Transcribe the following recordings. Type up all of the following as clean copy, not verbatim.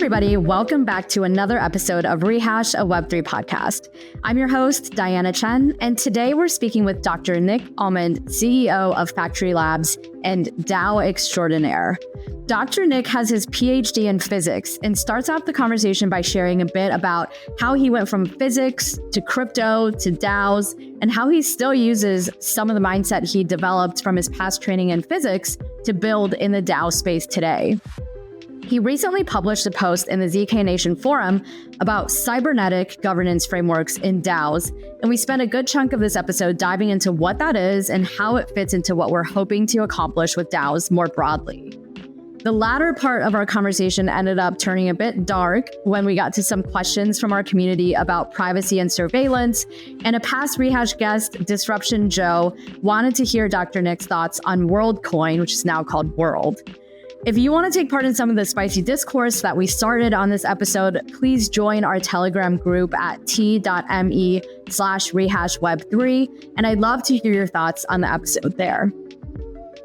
everybody. Welcome back to another episode of Rehash, a Web3 podcast. I'm your host, Diana Chen, and today we're speaking with Dr. Nick Almond, CEO of Factory Labs and DAO extraordinaire. Dr. Nick has his PhD in physics and starts off the conversation by sharing a bit about how he went from physics to crypto to DAOs and how he still uses some of the mindset he developed from his past training in physics to build in the DAO space today. He recently published a post in the ZK Nation forum about cybernetic governance frameworks in DAOs, and we spent a good chunk of this episode diving into what that is and how it fits into what we're hoping to accomplish with DAOs more broadly. The latter part of our conversation ended up turning a bit dark when we got to some questions from our community about privacy and surveillance, and a past Rehash guest, Disruption Joe, wanted to hear Dr. Nick's thoughts on WorldCoin, which is now called World. If you want to take part in some of the spicy discourse that we started on this episode, please join our Telegram group at t.me/rehashweb3, and I'd love to hear your thoughts on the episode there.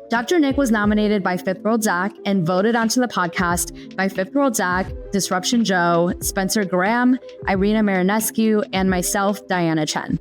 Dr. Nick was nominated by Fifth World Zach and voted onto the podcast by Fifth World Zach, Disruption Joe, Spencer Graham, Irina Marinescu, and myself, Diana Chen.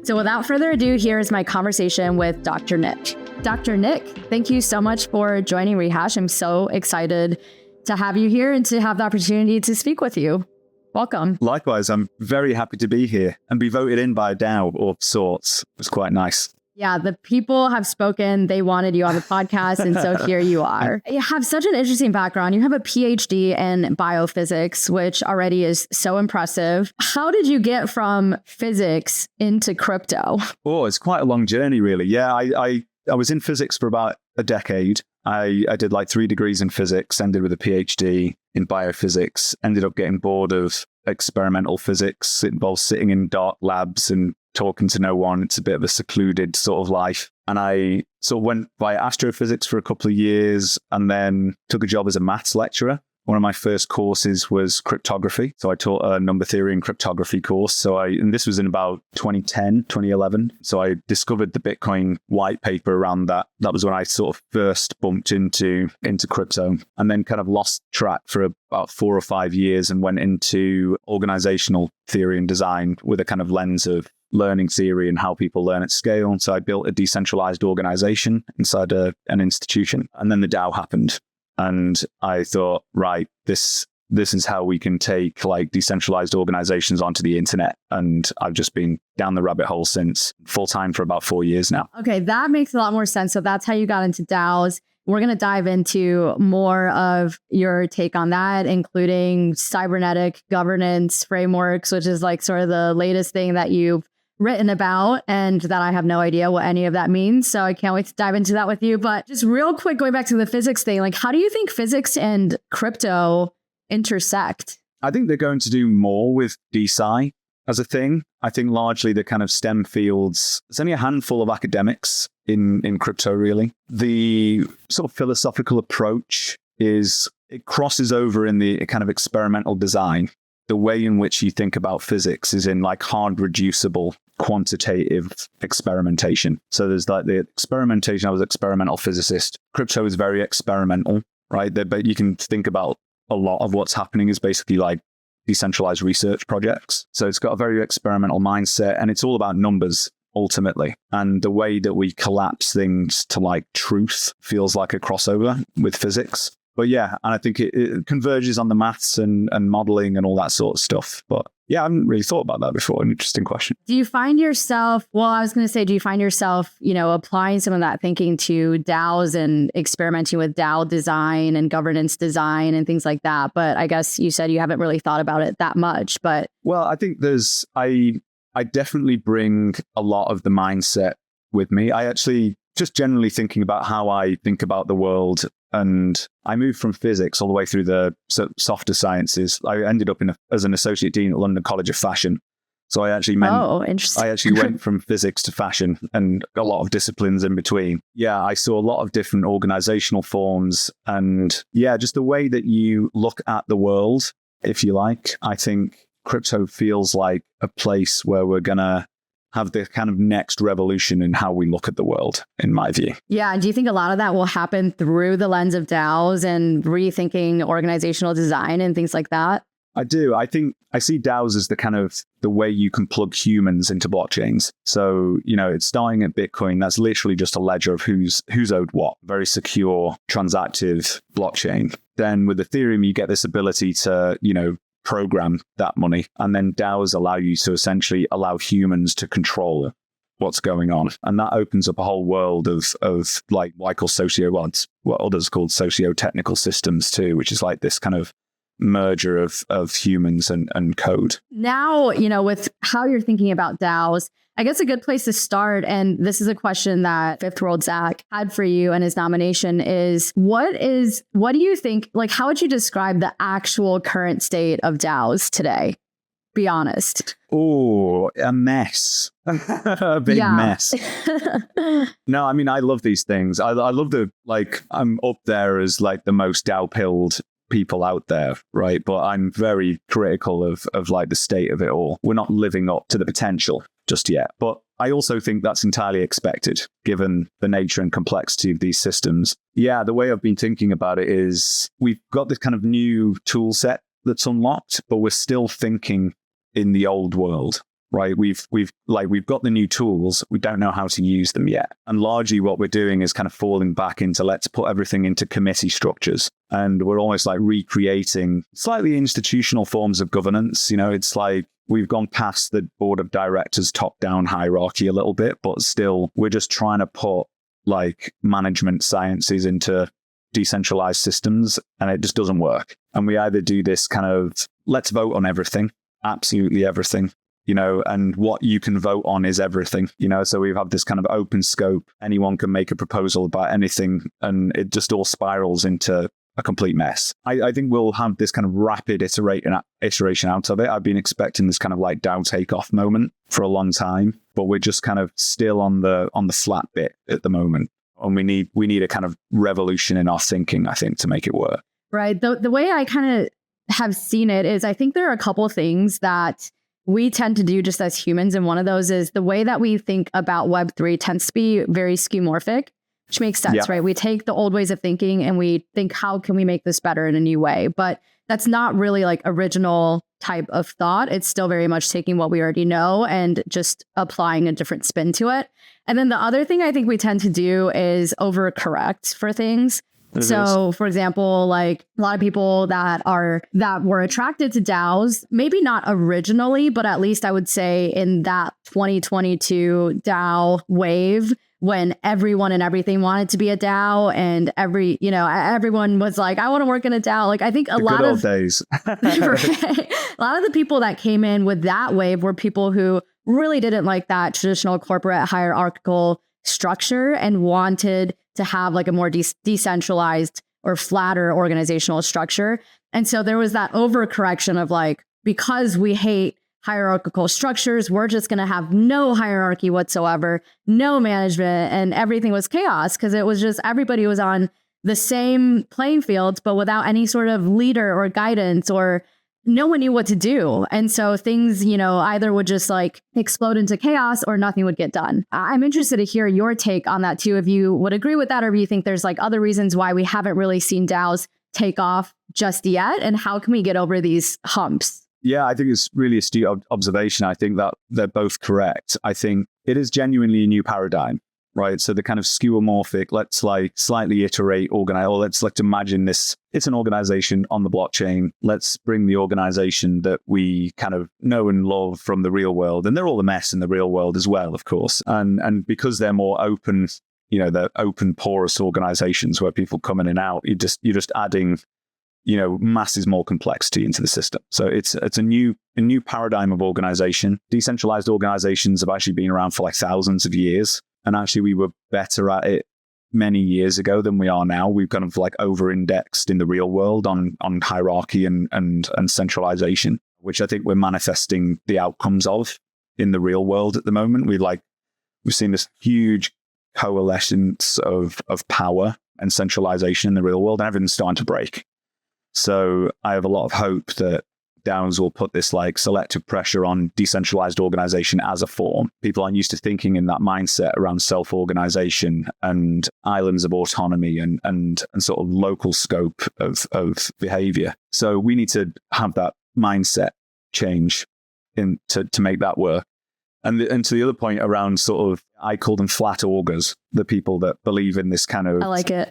So without further ado, here is my conversation with Dr. Nick. Dr. Nick, thank you so much for joining Rehash. I'm so excited to have you here and to have the opportunity to speak with you. Welcome. Likewise, I'm very happy to be here and be voted in by a DAO of sorts. It was quite nice. Yeah, the people have spoken. They wanted you on the podcast, and so here you are. You have such an interesting background. You have a PhD in biophysics, which already is so impressive. How did you get from physics into crypto? Oh, it's quite a long journey, really. Yeah, I was in physics for about a decade. I did like 3 degrees in physics, ended with a PhD in biophysics, ended up getting bored of experimental physics. It involves sitting in dark labs and talking to no one. It's a bit of a secluded sort of life. And I sort of went via astrophysics for a couple of years and then took a job as a maths lecturer. One of my first courses was cryptography. So I taught a number theory and cryptography course. And this was in about 2010, 2011. So I discovered the Bitcoin white paper around that. That was when I sort of first bumped into crypto, and then kind of lost track for about 4 or 5 years and went into organizational theory and design with a kind of lens of learning theory and how people learn at scale. And so I built a decentralized organization inside an institution. And then the DAO happened. And I thought, right, this is how we can take like decentralized organizations onto the internet. And I've just been down the rabbit hole since, full time for about 4 years now. Okay, that makes a lot more sense. So that's how you got into DAOs. We're going to dive into more of your take on that, including cybernetic governance frameworks, which is like sort of the latest thing that you've written about, and that I have no idea what any of that means. So I can't wait to dive into that with you. But just real quick, going back to the physics thing, like how do you think physics and crypto intersect? I think they're going to do more with DeSci as a thing. I think largely the kind of STEM fields, there's only a handful of academics in crypto, really. The sort of philosophical approach is it crosses over in the kind of experimental design. The way in which you think about physics is in like hard reducible quantitative experimentation. So there's like the experimentation. I was an experimental physicist. Crypto is very experimental, right? But you can think about a lot of what's happening is basically like decentralized research projects. So it's got a very experimental mindset, and it's all about numbers ultimately. And the way that we collapse things to like truth feels like a crossover with physics. But yeah, and I think it converges on the maths and modeling and all that sort of stuff. But yeah, I haven't really thought about that before. An interesting question. Do you find yourself, do you find yourself, applying some of that thinking to DAOs and experimenting with DAO design and governance design and things like that? But I guess you said you haven't really thought about it that much, but. Well, I think I definitely bring a lot of the mindset with me. I actually just generally thinking about how I think about the world. And I moved from physics all the way through the softer sciences. I ended up as an associate dean at London College of Fashion. So I actually went from physics to fashion and a lot of disciplines in between. Yeah, I saw a lot of different organizational forms, and yeah, just the way that you look at the world, if you like. I think crypto feels like a place where we're going to have the kind of next revolution in how we look at the world, in my view. Yeah. And do you think a lot of that will happen through the lens of DAOs and rethinking organizational design and things like that? I do. I think I see DAOs as the way you can plug humans into blockchains. So, it's starting at Bitcoin. That's literally just a ledger of who's owed what. Very secure, transactive blockchain. Then with Ethereum, you get this ability to, program that money. And then DAOs allow you to essentially allow humans to control what's going on. And that opens up a whole world of like what I call what others call socio-technical systems too, which is like this kind of merger of humans and code. Now, with how you're thinking about DAOs, I guess a good place to start, and this is a question that Fifth World Zach had for you and his nomination is, what do you think, like, how would you describe the actual current state of DAOs today? Be honest. Oh, a mess. A big mess. No, I mean, I love these things. I love I'm up there as like the most DAO-pilled people out there, right? But I'm very critical of like the state of it all. We're not living up to the potential just yet. But I also think that's entirely expected, given the nature and complexity of these systems. Yeah, the way I've been thinking about it is we've got this kind of new tool set that's unlocked, but we're still thinking in the old world, right? We've got the new tools. We don't know how to use them yet. And largely what we're doing is kind of falling back into let's put everything into committee structures. And we're almost like recreating slightly institutional forms of governance. It's like we've gone past the board of directors top-down hierarchy a little bit, but still we're just trying to put like management sciences into decentralized systems, and it just doesn't work. And we either do this kind of let's vote on everything, absolutely everything, and what you can vote on is everything, so we have this kind of open scope. Anyone can make a proposal about anything, and it just all spirals into a complete mess. I think we'll have this kind of rapid iteration out of it. I've been expecting this kind of like DAO takeoff moment for a long time, but we're just kind of still on the flat bit at the moment. And we need a kind of revolution in our thinking, I think, to make it work. Right. The way I kind of have seen it is I think there are a couple of things that we tend to do just as humans. And one of those is the way that we think about Web3 tends to be very skeuomorphic, which makes sense, right? We take the old ways of thinking and we think, how can we make this better in a new way? But that's not really like original type of thought. It's still very much taking what we already know and just applying a different spin to it. And then the other thing I think we tend to do is overcorrect for things. So, for example, like a lot of people that were attracted to DAOs, maybe not originally, but at least I would say in that 2022 DAO wave, when everyone and everything wanted to be a DAO and everyone was like, I want to work in a DAO. Like, I think a lot of days. Right? A lot of the people that came in with that wave were people who really didn't like that traditional corporate hierarchical structure and wanted to have like a more decentralized or flatter organizational structure. And so there was that overcorrection of like, because we hate hierarchical structures, we're just going to have no hierarchy whatsoever, no management, and everything was chaos because it was just everybody was on the same playing field, but without any sort of leader or guidance, or no one knew what to do. And so things, either would just like explode into chaos or nothing would get done. I'm interested to hear your take on that too, if you would agree with that, or if you think there's like other reasons why we haven't really seen DAOs take off just yet, and how can we get over these humps? Yeah, I think it's really astute observation. I think that they're both correct. I think it is genuinely a new paradigm, right? So the kind of skeuomorphic, let's like slightly iterate, organize, or let's imagine this, it's an organization on the blockchain. Let's bring the organization that we kind of know and love from the real world. And they're all a mess in the real world as well, of course. And because they're more open, they're open, porous organizations where people come in and out, you're just adding masses more complexity into the system. So it's a new paradigm of organization. Decentralized organizations have actually been around for like thousands of years. And actually we were better at it many years ago than we are now. We've kind of like over-indexed in the real world on hierarchy and centralization, which I think we're manifesting the outcomes of in the real world at the moment. We've seen this huge coalescence of power and centralization in the real world, and everything's starting to break. So I have a lot of hope that DAOs will put this like selective pressure on decentralized organization as a form. People aren't used to thinking in that mindset around self-organization and islands of autonomy and sort of local scope of behavior. So we need to have that mindset change to make that work. And to the other point around sort of, I call them flat augurs, the people that believe in this kind of I like it.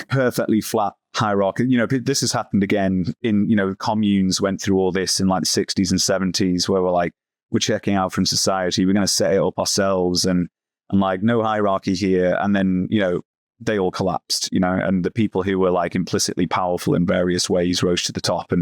perfectly flat hierarchy. This has happened again in, communes went through all this in like the 60s and 70s where we're checking out from society. We're going to set it up ourselves and like no hierarchy here. And then, they all collapsed, and the people who were like implicitly powerful in various ways rose to the top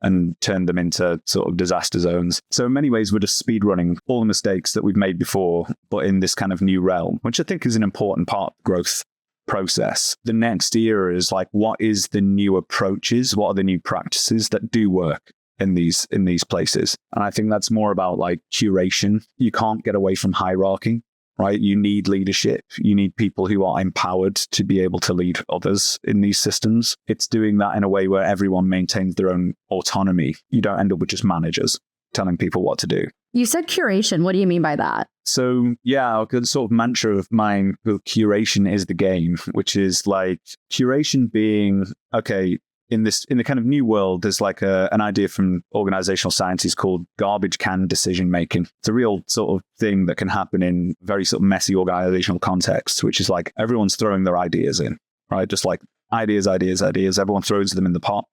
and turned them into sort of disaster zones. So in many ways, we're just speed running all the mistakes that we've made before, but in this kind of new realm, which I think is an important part of the growth process. The next era is like, what is the new approaches? What are the new practices that do work in these places? And I think that's more about like curation. You can't get away from hierarchy. Right? You need leadership. You need people who are empowered to be able to lead others in these systems. It's doing that in a way where everyone maintains their own autonomy. You don't end up with just managers telling people what to do. You said curation. What do you mean by that? So, yeah, a sort of mantra of mine with curation is the game, which is like curation being, okay, in the kind of new world, there's like an idea from organizational sciences called garbage can decision making. It's a real sort of thing that can happen in very sort of messy organizational contexts, which is like everyone's throwing their ideas in, right? Just like ideas. Everyone throws them in the pot.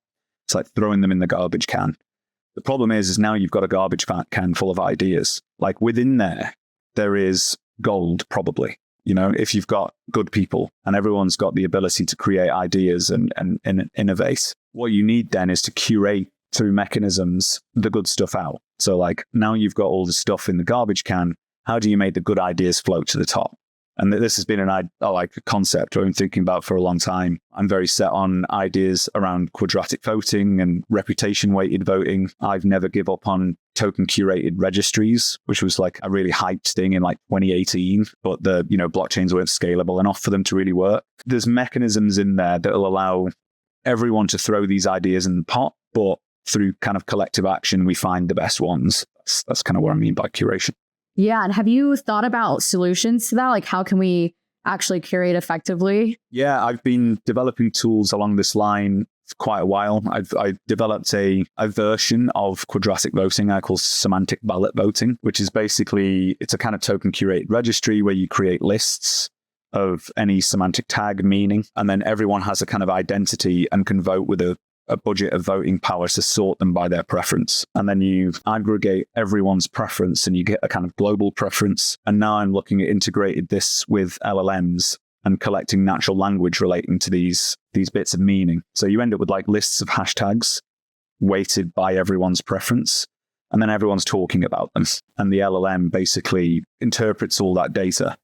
It's like throwing them in the garbage can. The problem is now you've got a garbage can full of ideas. Like within there is gold probably. If you've got good people and everyone's got the ability to create ideas and innovate, what you need then is to curate through mechanisms the good stuff out. So like now you've got all the stuff in the garbage can. How do you make the good ideas float to the top? And this has been a concept I've been thinking about for a long time. I'm very set on ideas around quadratic voting and reputation weighted voting. I've never give up on token curated registries, which was like a really hyped thing in like 2018, but the blockchains weren't scalable enough for them to really work. There's mechanisms in there that will allow everyone to throw these ideas in the pot, but through kind of collective action, we find the best ones. That's kind of what I mean by curation. Yeah. And have you thought about solutions to that? Like, how can we actually curate effectively? Yeah, I've been developing tools along this line for quite a while. I developed a version of quadratic voting I call semantic ballot voting, which is basically, it's a kind of token curated registry where you create lists of any semantic tag meaning, and then everyone has a kind of identity and can vote with a budget of voting power to sort them by their preference. And then you aggregate everyone's preference and you get a kind of global preference. And now I'm looking at integrated this with LLMs and collecting natural language relating to these bits of meaning. So you end up with like lists of hashtags weighted by everyone's preference. And then everyone's talking about them. And the LLM basically interprets all that data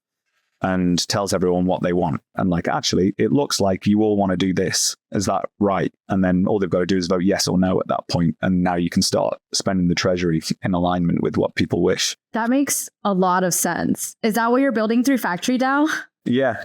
and tells everyone what they want. And like, actually, it looks like you all want to do this. Is that right? And then all they've got to do is vote yes or no at that point. And now you can start spending the treasury in alignment with what people wish. That makes a lot of sense. Is that what you're building through FactoryDAO? Yeah.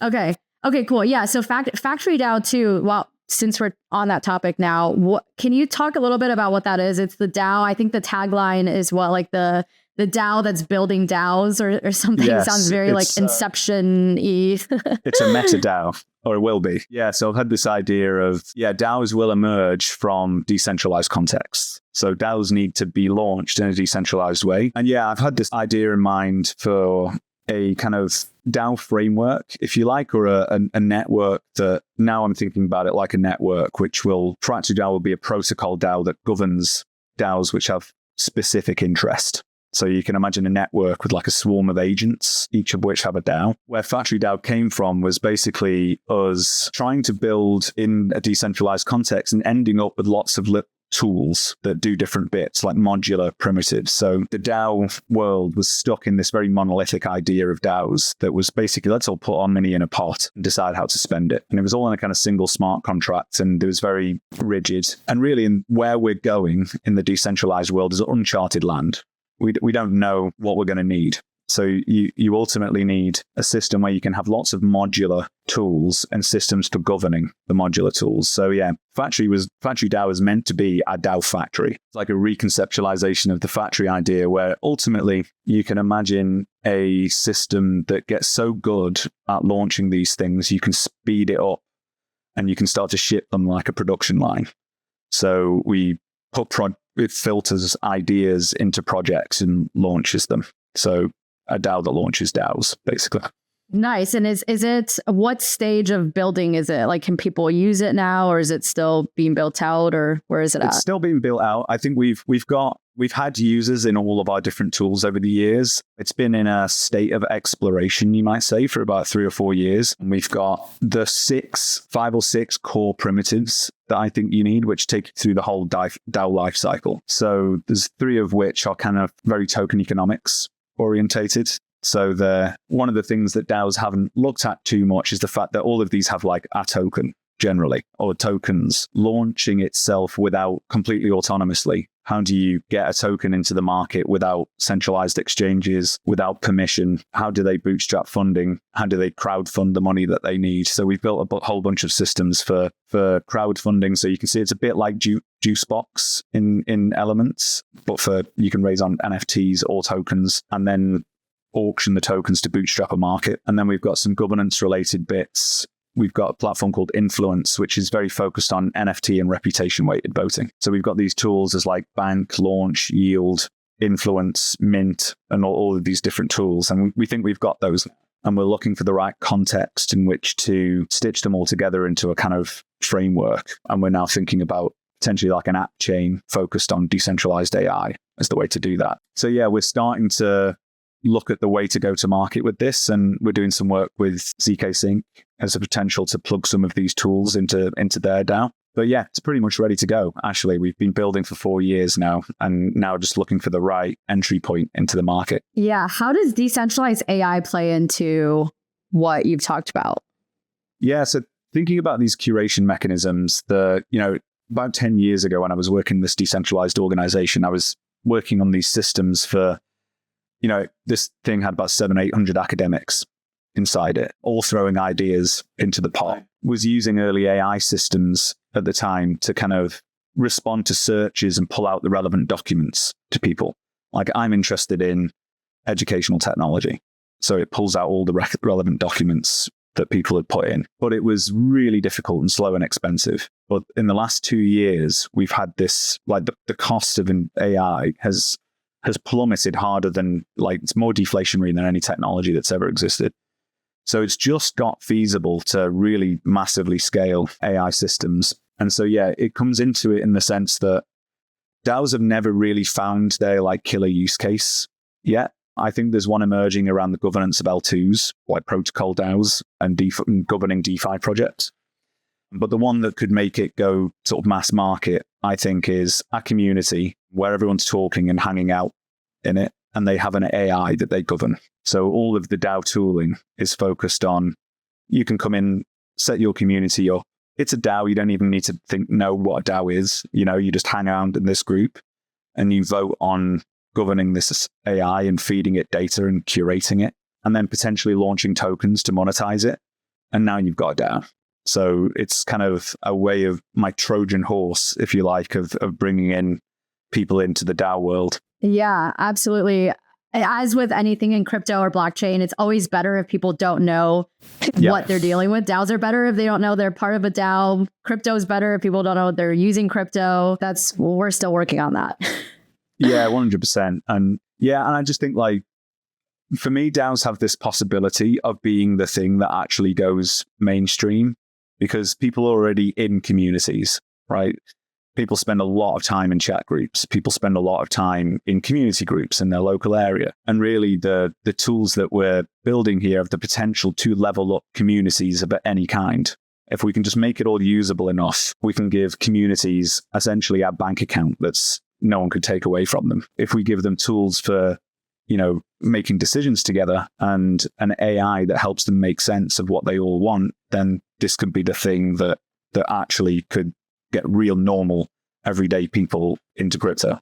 Okay, cool. Yeah. So FactoryDAO too, well, since we're on that topic now, can you talk a little bit about what that is? It's the DAO. I think the tagline is like the DAO that's building DAOs or something. Yes, sounds very like Inception-y. It's a meta DAO, or it will be. Yeah, so I've had this idea of, DAOs will emerge from decentralized contexts. So DAOs need to be launched in a decentralized way. And I've had this idea in mind for a kind of DAO framework, if you like, or a network that now I'm thinking about it like a network, which will, FactoryDAO will be a protocol DAO that governs DAOs which have specific interest. So you can imagine a network with like a swarm of agents, each of which have a DAO. Where FactoryDAO came from was basically us trying to build in a decentralized context and ending up with lots of tools that do different bits, like modular primitives. So the DAO world was stuck in this very monolithic idea of DAOs that was basically, let's all put our money in a pot and decide how to spend it. And it was all in a kind of single smart contract, and it was very rigid. And really, in where we're going in the decentralized world is uncharted land. We don't know what we're going to need. So you ultimately need a system where you can have lots of modular tools and systems for governing the modular tools. So yeah, FactoryDAO is meant to be a DAO factory. It's like a reconceptualization of the factory idea, where ultimately you can imagine a system that gets so good at launching these things, you can speed it up and you can start to ship them like a production line. So we put it filters ideas into projects and launches them. So a DAO that launches DAOs, basically. Nice. And is it, what stage of building is it? Like, can people use it now, or is it still being built out, or where is it at? It's still being built out. I think we've had users in all of our different tools over the years. It's been in a state of exploration, you might say, for about 3 or 4 years. And we've got the 5 or 6 core primitives that I think you need, which take you through the whole DAO life cycle. So there's 3 of which are kind of very token economics orientated. So one of the things that DAOs haven't looked at too much is the fact that all of these have like a token generally, or tokens launching itself without completely autonomously. How do you get a token into the market without centralized exchanges, without permission? How do they bootstrap funding? How do they crowdfund the money that they need? So we've built a whole bunch of systems for crowdfunding. So you can see it's a bit like Juicebox in Elements, but you can raise on NFTs or tokens and then auction the tokens to bootstrap a market. And then we've got some governance related bits. We've got a platform called Influence, which is very focused on NFT and reputation weighted voting. So we've got these tools as like Bank, Launch, Yield, Influence, Mint, and all of these different tools. And we think we've got those. And we're looking for the right context in which to stitch them all together into a kind of framework. And we're now thinking about potentially like an app chain focused on decentralized AI as the way to do that. So yeah, we're starting to look at the way to go to market with this. And we're doing some work with ZK Sync as a potential to plug some of these tools into their DAO. But yeah, it's pretty much ready to go. Actually, we've been building for 4 years now, and now just looking for the right entry point into the market. Yeah. How does decentralized AI play into what you've talked about? Yeah. So thinking about these curation mechanisms, about 10 years ago when I was working in this decentralized organization, I was working on these systems for, this thing had about 700-800 academics inside it, all throwing ideas into the pot. Was using early AI systems at the time to kind of respond to searches and pull out the relevant documents to people. Like, I'm interested in educational technology. So it pulls out all the relevant documents that people had put in. But it was really difficult and slow and expensive. But in the last 2 years, we've had this, like the cost of an AI has plummeted harder than, like, it's more deflationary than any technology that's ever existed. So it's just got feasible to really massively scale AI systems. And so, yeah, it comes into it in the sense that DAOs have never really found their like killer use case yet. I think there's one emerging around the governance of L2s, like protocol DAOs and governing DeFi projects. But the one that could make it go sort of mass market, I think, is a community where everyone's talking and hanging out in it, and they have an AI that they govern. So all of the DAO tooling is focused on, you can come in, set your community up. It's a DAO. You don't even need to know what a DAO is. You just hang around in this group and you vote on governing this AI and feeding it data and curating it, and then potentially launching tokens to monetize it. And now you've got a DAO. So it's kind of a way of my Trojan horse, if you like, of bringing in people into the DAO world. Yeah, absolutely. As with anything in crypto or blockchain, it's always better if people don't know what they're dealing with. DAOs are better if they don't know they're part of a DAO. Crypto is better if people don't know they're using crypto. We're still working on that. Yeah, 100%. And I just think, like, for me, DAOs have this possibility of being the thing that actually goes mainstream, because people are already in communities, right? People spend a lot of time in chat groups. People spend a lot of time in community groups in their local area. And really, the tools that we're building here have the potential to level up communities of any kind. If we can just make it all usable enough, we can give communities essentially a bank account that's no one could take away from them. If we give them tools for, making decisions together and an AI that helps them make sense of what they all want, then this could be the thing that actually could get real normal everyday people into crypto.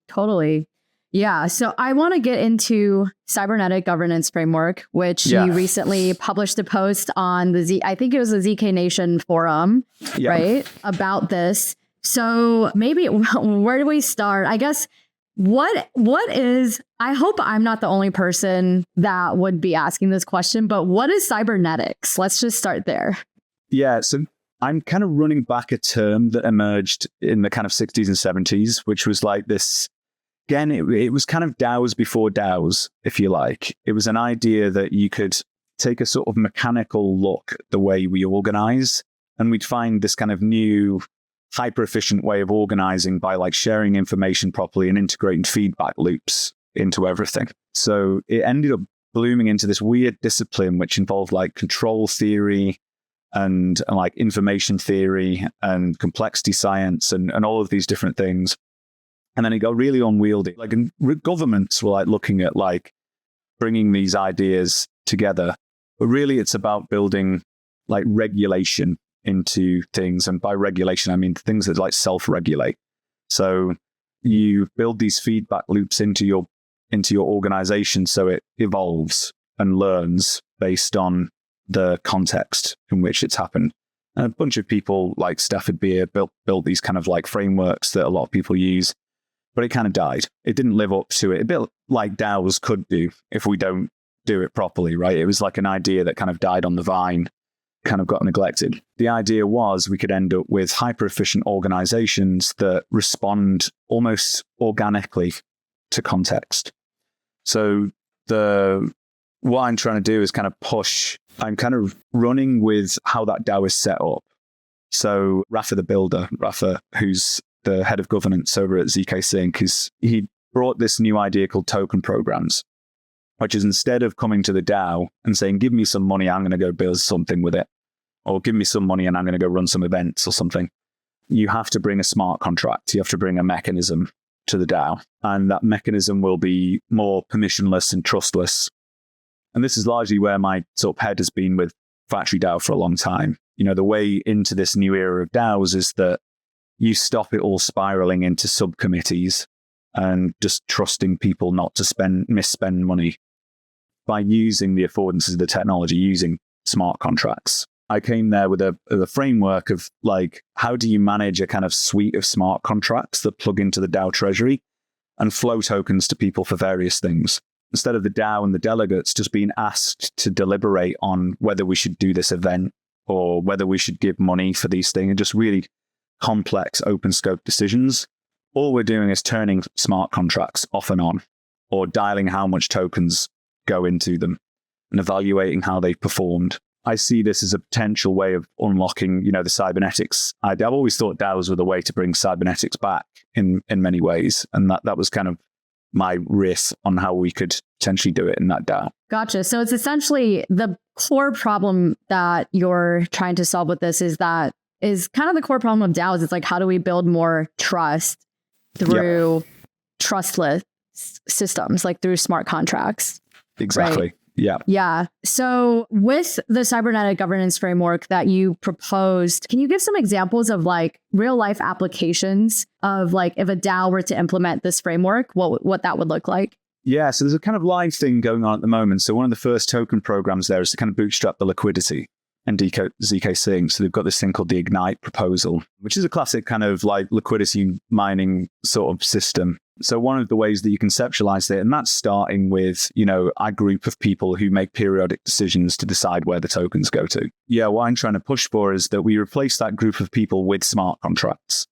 Totally. Yeah. So I want to get into Cybernetic governance framework, which you recently published a post on I think it was the ZK Nation forum, right? About this. So maybe where do we start? I guess what is, I hope I'm not the only person that would be asking this question, but what is cybernetics? Let's just start there. Yeah. So I'm kind of running back a term that emerged in the kind of 60s and 70s, which was like this. Again, it was kind of DAOs before DAOs, if you like. It was an idea that you could take a sort of mechanical look at the way we organize, and we'd find this kind of new hyper-efficient way of organizing by like sharing information properly and integrating feedback loops into everything. So it ended up blooming into this weird discipline, which involved like control theory and like information theory and complexity science and all of these different things. And then it got really unwieldy. Like, and governments were like looking at like bringing these ideas together, but really it's about building like regulation into things. And by regulation, I mean things that like self-regulate. So you build these feedback loops into your organization so it evolves and learns based on the context in which it's happened. And a bunch of people like Stafford Beer built these kind of like frameworks that a lot of people use. But it kind of died. It didn't live up to it. A bit like DAOs could do if we don't do it properly, right? It was like an idea that kind of died on the vine, kind of got neglected. The idea was we could end up with hyper-efficient organizations that respond almost organically to context. So what I'm trying to do is kind of push, I'm kind of running with how that DAO is set up. So Rafa the Builder, who's the head of governance over at ZK Sync, he brought this new idea called token programs, which is instead of coming to the DAO and saying, give me some money, I'm going to go build something with it, or give me some money and I'm going to go run some events or something. You have to bring a smart contract. You have to bring a mechanism to the DAO, and that mechanism will be more permissionless and trustless. And this is largely where my sort of head has been with FactoryDAO for a long time. You know, the way into this new era of DAOs is that you stop it all spiraling into subcommittees and just trusting people not to misspend money by using the affordances of the technology, using smart contracts. I came there with a framework of like, how do you manage a kind of suite of smart contracts that plug into the DAO treasury and flow tokens to people for various things? Instead of the DAO and the delegates just being asked to deliberate on whether we should do this event or whether we should give money for these things, and just really complex open scope decisions, all we're doing is turning smart contracts off and on, or dialing how much tokens go into them and evaluating how they performed. I see this as a potential way of unlocking, the cybernetics. I've always thought DAOs were the way to bring cybernetics back in many ways. And that was kind of my riff on how we could potentially do it in that DAO. Gotcha. So it's essentially the core problem that you're trying to solve with this is kind of the core problem of DAOs. It's like, how do we build more trust through trustless systems, like through smart contracts? Exactly. Right? Yeah. Yeah. So with the cybernetic governance framework that you proposed, can you give some examples of like real life applications of like if a DAO were to implement this framework, what that would look like? Yeah. So there's a kind of live thing going on at the moment. So one of the first token programs there is to kind of bootstrap the liquidity and ZK Sync. So they've got this thing called the Ignite proposal, which is a classic kind of like liquidity mining sort of system. So one of the ways that you conceptualize it, and that's starting with, a group of people who make periodic decisions to decide where the tokens go to. Yeah, what I'm trying to push for is that we replace that group of people with smart contracts,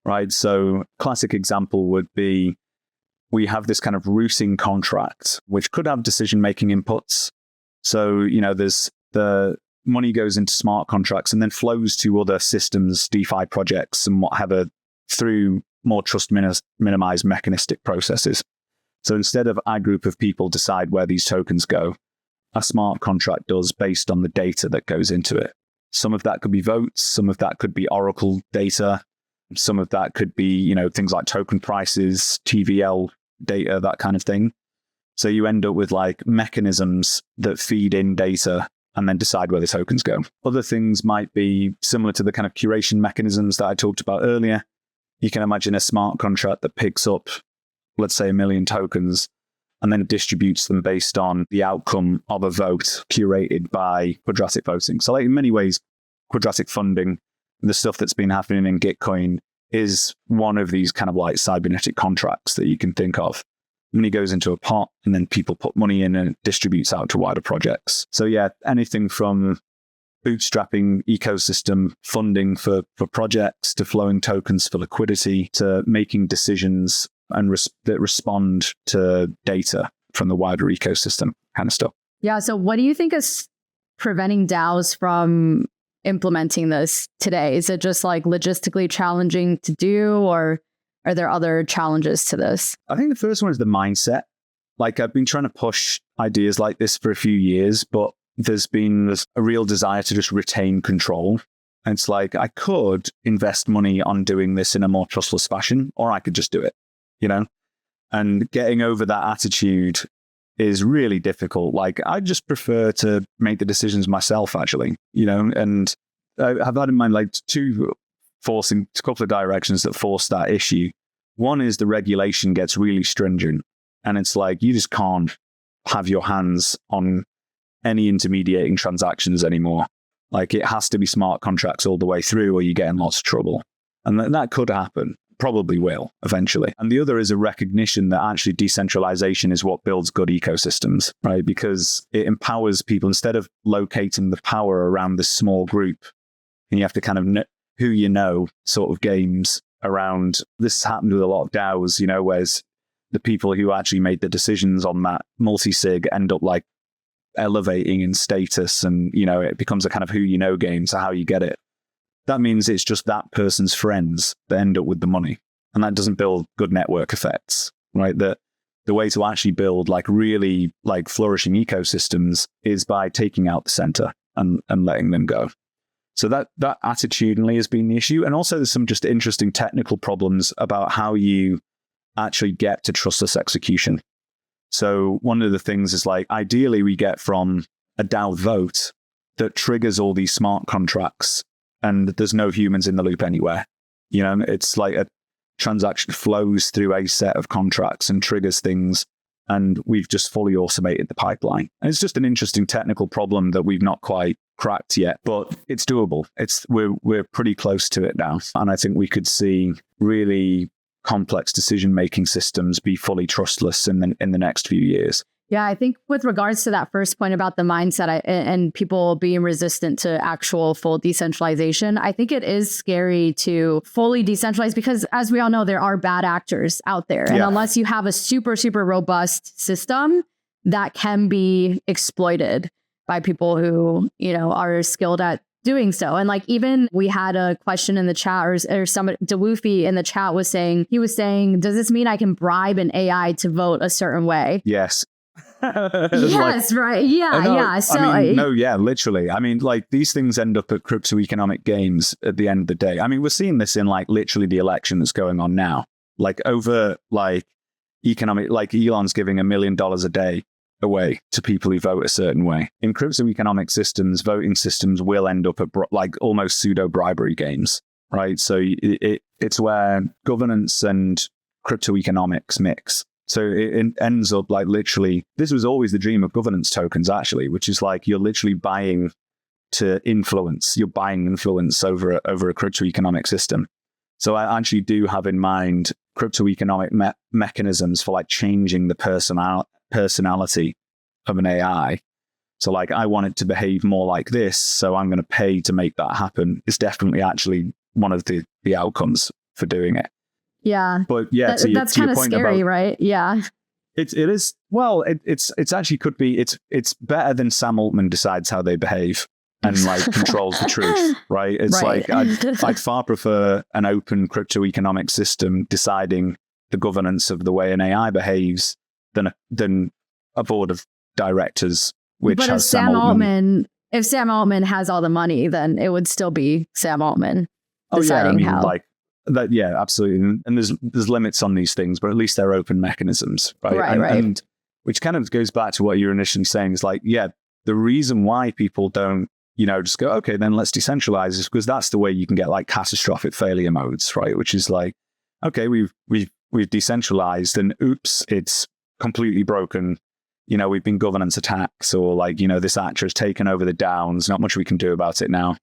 right? So classic example would be, we have this kind of routing contract, which could have decision-making inputs. So, there's the money goes into smart contracts and then flows to other systems, DeFi projects and whatever through more trust minimized mechanistic processes. So instead of a group of people decide where these tokens go, a smart contract does based on the data that goes into it. Some of that could be votes, some of that could be Oracle data, some of that could be, things like token prices, TVL data, that kind of thing. So you end up with like mechanisms that feed in data and then decide where the tokens go. Other things might be similar to the kind of curation mechanisms that I talked about earlier. You can imagine a smart contract that picks up let's say 1 million tokens, and then distributes them based on the outcome of a vote curated by quadratic voting. So like in many ways, quadratic funding, the stuff that's been happening in Gitcoin, is one of these kind of like cybernetic contracts that you can think of. Money goes into a pot and then people put money in and it distributes out to wider projects. So yeah, anything from bootstrapping ecosystem funding for projects to flowing tokens for liquidity to making decisions and that respond to data from the wider ecosystem kind of stuff. Yeah. So what do you think is preventing DAOs from implementing this today? Is it just like logistically challenging to do, or are there other challenges to this? I think the first one is the mindset. Like I've been trying to push ideas like this for a few years, but there's been a real desire to just retain control. And it's like, I could invest money on doing this in a more trustless fashion, or I could just do it, you know? And getting over that attitude is really difficult. Like, I just prefer to make the decisions myself, actually, you know? And I've had in mind like a couple of directions that force that issue. One is the regulation gets really stringent, and it's like, you just can't have your hands on any intermediating transactions anymore. Like, it has to be smart contracts all the way through, or you get in lots of trouble. And that could happen, probably will eventually. And the other is a recognition that actually decentralization is what builds good ecosystems, right? Because it empowers people instead of locating the power around this small group. And you have to kind of who you know sort of games around. This has happened with a lot of DAOs, you know, whereas the people who actually made the decisions on that multi-sig end up like elevating in status, and you know, it becomes a kind of who you know game. So how you get it, that means it's just that person's friends that end up with the money, and that doesn't build good network effects, right? The way to actually build like really like flourishing ecosystems is by taking out the center and letting them go. So that attitudinally has been the issue. And also there's some just interesting technical problems about how you actually get to trustless execution. So one of the things is like, ideally we get from a DAO vote that triggers all these smart contracts, and there's no humans in the loop anywhere. You know, it's like a transaction flows through a set of contracts and triggers things, and we've just fully automated the pipeline. And it's just an interesting technical problem that we've not quite cracked yet, but it's doable. We're pretty close to it now. And I think we could see really complex decision-making systems be fully trustless in the next few years. Yeah, I think with regards to that first point about the mindset and people being resistant to actual full decentralization, I think it is scary to fully decentralize because, as we all know, there are bad actors out there. And unless you have a super, super robust system, that can be exploited by people who, you know, are skilled at doing so. And like, even we had a question in the chat, or somebody, DeWoofy in the chat was saying, does this mean I can bribe an AI to vote a certain way? Yes. Yes, like, right. Yeah, no, yeah. So I mean, no, yeah, literally. I mean, like, these things end up at crypto-economic games at the end of the day. I mean, we're seeing this in like literally the election that's going on now. Like over like economic, like Elon's giving $1 million a day away to people who vote a certain way. In crypto-economic systems, voting systems will end up at like almost pseudo-bribery games, right? So it's where governance and crypto-economics mix. So it ends up like literally, this was always the dream of governance tokens, actually, which is like you're literally buying to influence. You're buying influence over a crypto-economic system. So I actually do have in mind crypto-economic mechanisms for like changing the personality of an AI. So like, I want it to behave more like this, so I'm going to pay to make that happen. It's definitely actually one of the outcomes for doing it. Yeah. But yeah, that's kind of scary, right? Yeah. It is. Well, it's actually could be, it's better than Sam Altman decides how they behave and like controls the truth, right? It's right. Like, I'd far prefer an open crypto-economic system deciding the governance of the way an AI behaves than a board of directors, which but has Sam Altman. If Sam Altman has all the money, then it would still be Sam Altman deciding how. Like, that, yeah, absolutely. And there's limits on these things, but at least they're open mechanisms, right? Right. And which kind of goes back to what you were initially saying is like, yeah, the reason why people don't, you know, just go, okay, then let's decentralize is because that's the way you can get like catastrophic failure modes, right? Which is like, okay, we've we've decentralized and oops, it's completely broken. We've been governance attacks, or like, this actor has taken over the DAO. There's not much we can do about it now.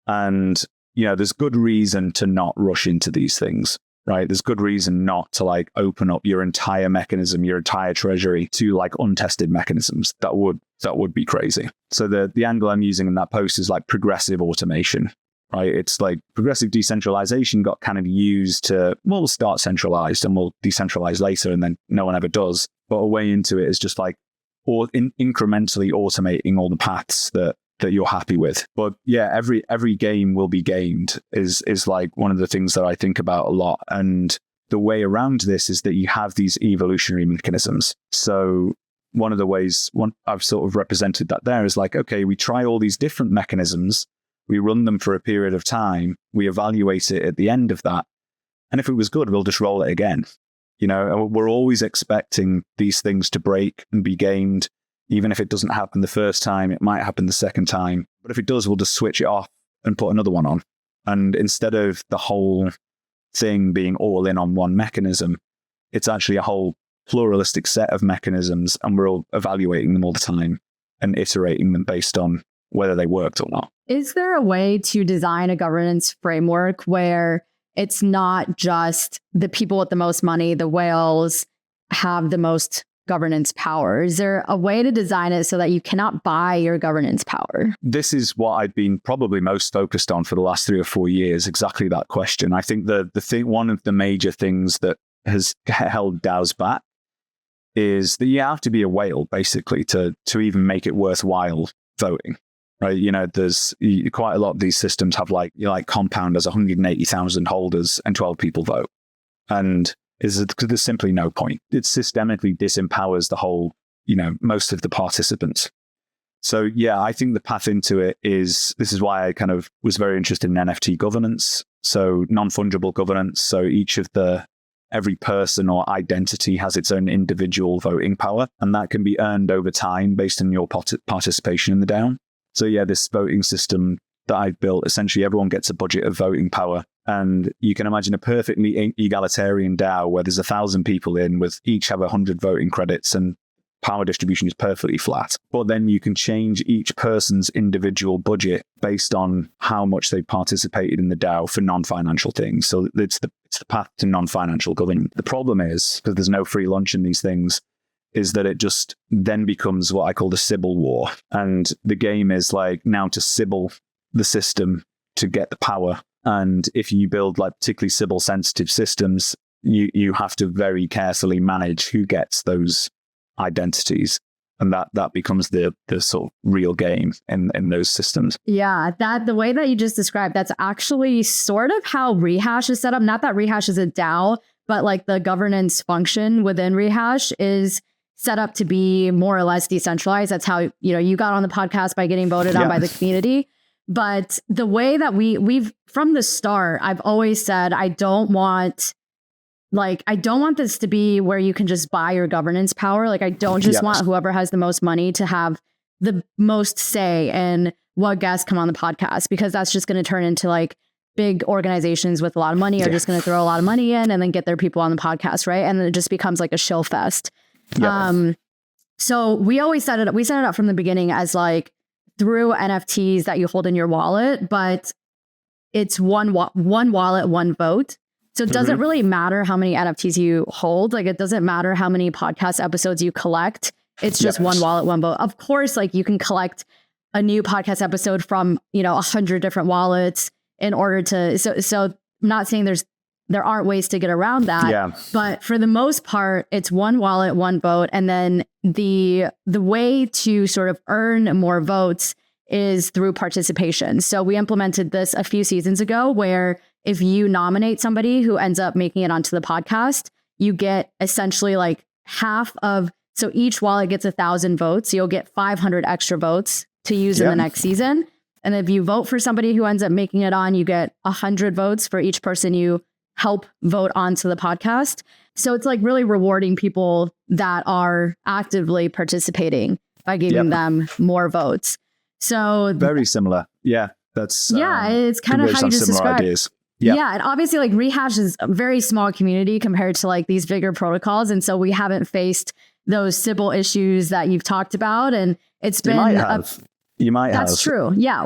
And, there's good reason to not rush into these things, right? There's good reason not to like open up your entire mechanism, your entire treasury to like untested mechanisms. That would be crazy. So the angle I'm using in that post is like progressive automation, right? It's like progressive decentralization got kind of used to, we'll start centralized and we'll decentralize later, and then no one ever does. But a way into it is just like incrementally automating all the paths that you're happy with. But yeah, every game will be gamed is like one of the things that I think about a lot. And the way around this is that you have these evolutionary mechanisms. So one of the ways I've sort of represented that there is like, okay, we try all these different mechanisms. We run them for a period of time. We evaluate it at the end of that. And if it was good, we'll just roll it again. We're always expecting these things to break and be gamed. Even if it doesn't happen the first time, it might happen the second time. But if it does, we'll just switch it off and put another one on. And instead of the whole thing being all in on one mechanism, it's actually a whole pluralistic set of mechanisms, and we're all evaluating them all the time and iterating them based on whether they worked or not. Is there a way to design a governance framework where it's not just the people with the most money, the whales, have the most governance power? Is there a way to design it so that you cannot buy your governance power? This is what I've been probably most focused on for the last 3 or 4 years, exactly that question. I think one of the major things that has held DAOs back is that you have to be a whale, basically, to even make it worthwhile voting. Right, there's quite a lot of these systems have like Compound has 180,000 holders and 12 people vote, and there's simply no point. It systemically disempowers the whole, most of the participants. So yeah, I think the path into it this is why I kind of was very interested in NFT governance, so non-fungible governance. So every person or identity has its own individual voting power, and that can be earned over time based on your participation in the DAO. So yeah, this voting system that I've built, essentially everyone gets a budget of voting power. And you can imagine a perfectly egalitarian DAO where there's 1,000 people in, with each have 100 voting credits, and power distribution is perfectly flat. But then you can change each person's individual budget based on how much they participated in the DAO for non-financial things. So it's the path to non-financial governance. The problem is, because there's no free lunch in these things, is that it just then becomes what I call the Sybil war. And the game is like now to Sybil the system to get the power. And if you build like particularly Sybil sensitive systems, you have to very carefully manage who gets those identities. And that becomes the sort of real game in those systems. Yeah, the way that you just described, that's actually sort of how Rehash is set up. Not that Rehash is a DAO, but like the governance function within Rehash is set up to be more or less decentralized. That's how, you got on the podcast by getting voted on by the community. But the way that we've from the start, I've always said, I don't want this to be where you can just buy your governance power. Like, I don't just want whoever has the most money to have the most say in what guests come on the podcast, because that's just going to turn into like big organizations with a lot of money are just going to throw a lot of money in and then get their people on the podcast. Right. And then it just becomes like a shill fest. So we always set it up from the beginning as like through NFTs that you hold in your wallet, but it's one wallet, one vote. So it doesn't really matter how many NFTs you hold. Like, it doesn't matter how many podcast episodes you collect. It's just one wallet, one vote. Of course, like you can collect a new podcast episode from, 100 different wallets in order to, so I'm not saying there aren't ways to get around that, but for the most part, it's one wallet, one vote. And then the way to sort of earn more votes is through participation. So we implemented this a few seasons ago, where if you nominate somebody who ends up making it onto the podcast, you get essentially like so each wallet gets 1,000 votes. You'll get 500 extra votes to use in the next season. And if you vote for somebody who ends up making it on, you get 100 votes for each person you help vote onto the podcast. So it's like really rewarding people that are actively participating by giving them more votes. So very similar. Yeah, that's it's kind of how you just described. Ideas. Yeah. And obviously like Rehash is a very small community compared to like these bigger protocols. And so we haven't faced those Sybil issues that you've talked about. And it's been... You might have. That's true. Yeah.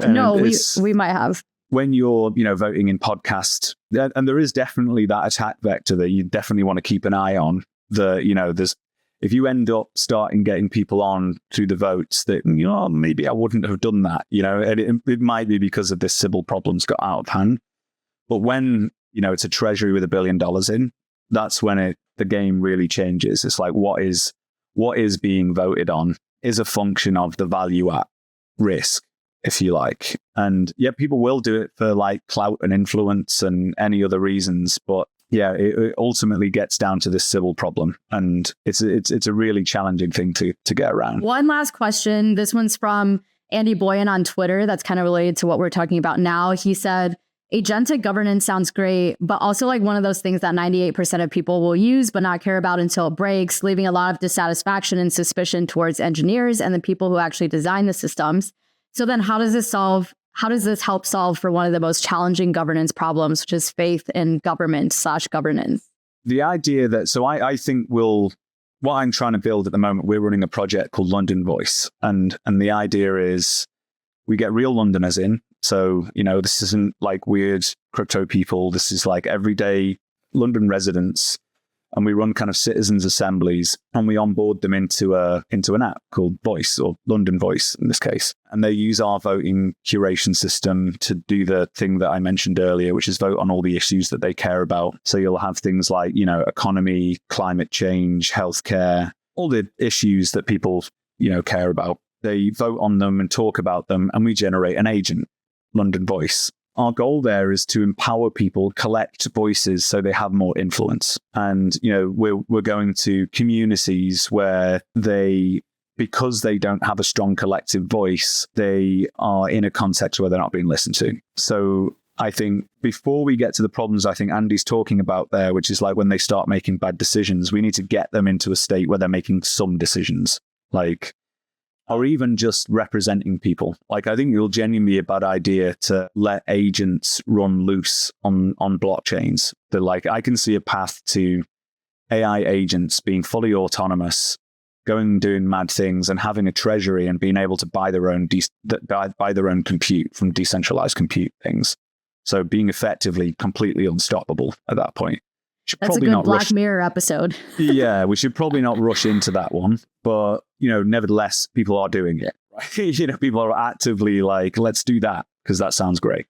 We might have. When you're, voting in podcast, and there is definitely that attack vector that you definitely want to keep an eye on. There's, if you end up starting getting people on through the votes that, maybe I wouldn't have done that, and it might be because of this Sybil problem's got out of hand. But when, it's a treasury with $1 billion in, that's when the game really changes. It's like, what is being voted on is a function of the value at risk, if you like. And yeah, people will do it for like clout and influence and any other reasons. But yeah, it ultimately gets down to this Sybil problem. And it's a really challenging thing to get around. One last question. This one's from Andy Boyan on Twitter. That's kind of related to what we're talking about now. He said, agentic governance sounds great, but also like one of those things that 98% of people will use but not care about until it breaks, leaving a lot of dissatisfaction and suspicion towards engineers and the people who actually design the systems. So then how does this help solve for one of the most challenging governance problems, which is faith in government/governance? The idea that, I think what I'm trying to build at the moment, we're running a project called London Voice. And the idea is we get real Londoners in. So, this isn't like weird crypto people. This is like everyday London residents. And we run kind of citizens assemblies and we onboard them into an app called Voice, or London Voice in this case. And they use our voting curation system to do the thing that I mentioned earlier, which is vote on all the issues that they care about. So you'll have things like, economy, climate change, healthcare, all the issues that people, care about. They vote on them and talk about them, and we generate an agent, London Voice. Our goal there is to empower people, collect voices so they have more influence. And, we're going to communities where because they don't have a strong collective voice, they are in a context where they're not being listened to. So I think before we get to the problems I think Andy's talking about there, which is like when they start making bad decisions, we need to get them into a state where they're making some decisions, or even just representing people. Like, I think it'll genuinely be a bad idea to let agents run loose on blockchains. I can see a path to AI agents being fully autonomous, going and doing mad things and having a treasury and being able to buy their own compute from decentralized compute things. So being effectively completely unstoppable at that point. That's a good Black Mirror episode. Yeah, we should probably not rush into that one. But, nevertheless, people are doing it. Right? People are actively like, let's do that because that sounds great.